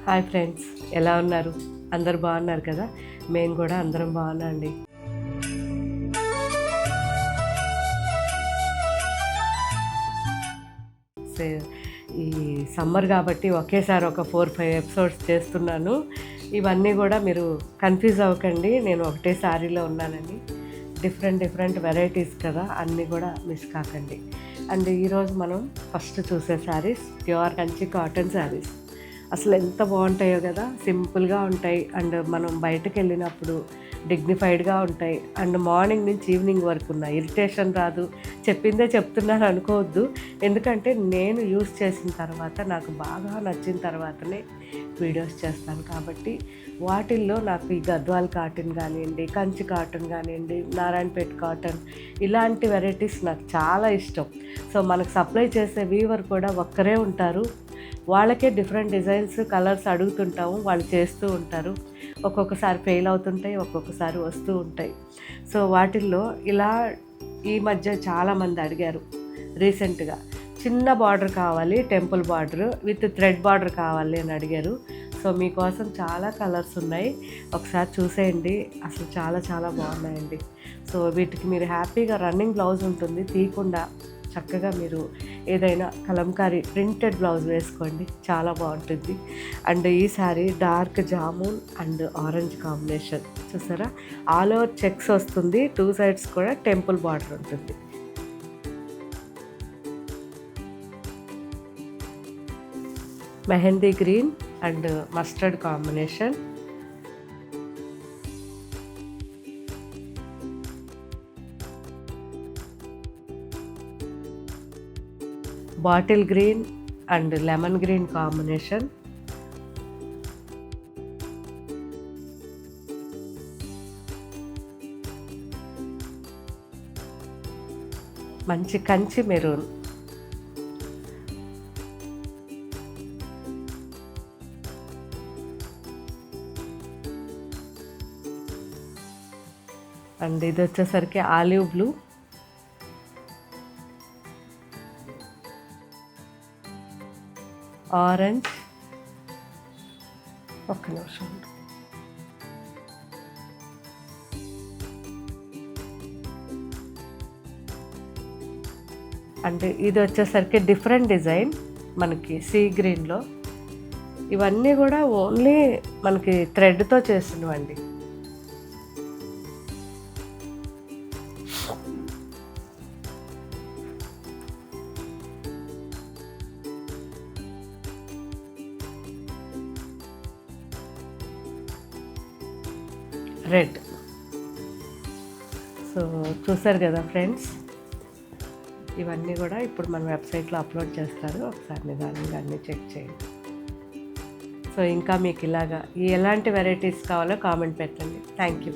Hi friends, ఎలా ఉన్నారు? అందరు బాగున్నారు కదా? మేము కూడా అందరం బాగున్నాండి. సో ఈ సమ్మర్ కాబట్టి ఒకేసారి ఒక 4-5 ఎపిసోడ్స్ చేస్తున్నాను. ఇవన్నీ కూడా మీరు కన్ఫ్యూజ్ అవ్వకండి, నేను ఒకటే శారీలో ఉన్నానని. డిఫరెంట్ వెరైటీస్ కదా, అన్నీ కూడా మిస్ కాకండి. అండ్ ఈరోజు మనం ఫస్ట్ చూసే శారీస్ ప్యూర్ కంచి కాటన్ శారీస్. అసలు ఎంత బాగుంటాయో కదా, సింపుల్గా ఉంటాయి. అండ్ మనం బయటకు వెళ్ళినప్పుడు డిగ్నిఫైడ్గా ఉంటాయి. అండ్ మార్నింగ్ నుంచి ఈవినింగ్ వరకు ఉన్న ఇరిటేషన్ రాదు. చెప్పిందే చెప్తున్నాను అనుకోవద్దు, ఎందుకంటే నేను యూస్ చేసిన తర్వాత నాకు బాగా నచ్చిన తర్వాతనే వీడియోస్ చేస్తాను. కాబట్టి వాటిల్లో నాకు ఈ గద్వాల్ కాటన్ కానివ్వండి, కంచి కాటన్ కానివ్వండి, నారాయణపేట్ కాటన్, ఇలాంటి వెరైటీస్ నాకు చాలా ఇష్టం. సో మనకు సప్లై చేసే వీవర్ కూడా ఒక్కరే ఉంటారు. వాళ్ళకే డిఫరెంట్ డిజైన్స్, కలర్స్ అడుగుతుంటాము, వాళ్ళు చేస్తూ ఉంటారు. ఒక్కొక్కసారి ఫెయిల్ అవుతుంటాయి, ఒక్కొక్కసారి వస్తూ ఉంటాయి. సో వాటిల్లో ఇలా ఈ మధ్య చాలామంది అడిగారు రీసెంట్గా, చిన్న బార్డర్ కావాలి, temple border with thread border కావాలి అని అడిగారు. సో మీకోసం చాలా కలర్స్ ఉన్నాయి, ఒకసారి చూసేయండి. అసలు చాలా బాగున్నాయండి. సో వీటికి మీరు హ్యాపీగా రన్నింగ్ బ్లౌజ్ ఉంటుంది, తీయకుండా చక్కగా మీరు ఏదైనా కలంకారీ ప్రింటెడ్ బ్లౌజ్ వేసుకోండి, చాలా బాగుంటుంది. అండ్ ఈ sorry dark jamun and orange combination చూసారా, ఆల్ ఓవర్ చెక్స్ వస్తుంది, 2 సైడ్స్ కూడా టెంపుల్ బార్డర్ ఉంటుంది. Mehndi green and mustard combination. Bottle green and lemon green combination. మంచి కంచి మెరూన్. అండ్ ఇది వచ్చేసరికి ఆలివ్ బ్లూ. ఆరెంజ్. ఒక్క నిమిషం. అంటే ఇది వచ్చేసరికి డిఫరెంట్ డిజైన్ మనకి సీ గ్రీన్లో. ఇవన్నీ కూడా ఓన్లీ మనకి థ్రెడ్తో చేసినవండి. రెడ్. సో చూసారు కదా ఫ్రెండ్స్, ఇవన్నీ కూడా ఇప్పుడు మన వెబ్సైట్లో అప్లోడ్ చేస్తారు, ఒకసారి నిదానంగా అన్నీ చెక్ చేయండి. సో ఇంకా మీకు ఇలాగా ఎలాంటి వెరైటీస్ కావాలో కామెంట్ పెట్టండి. Thank you.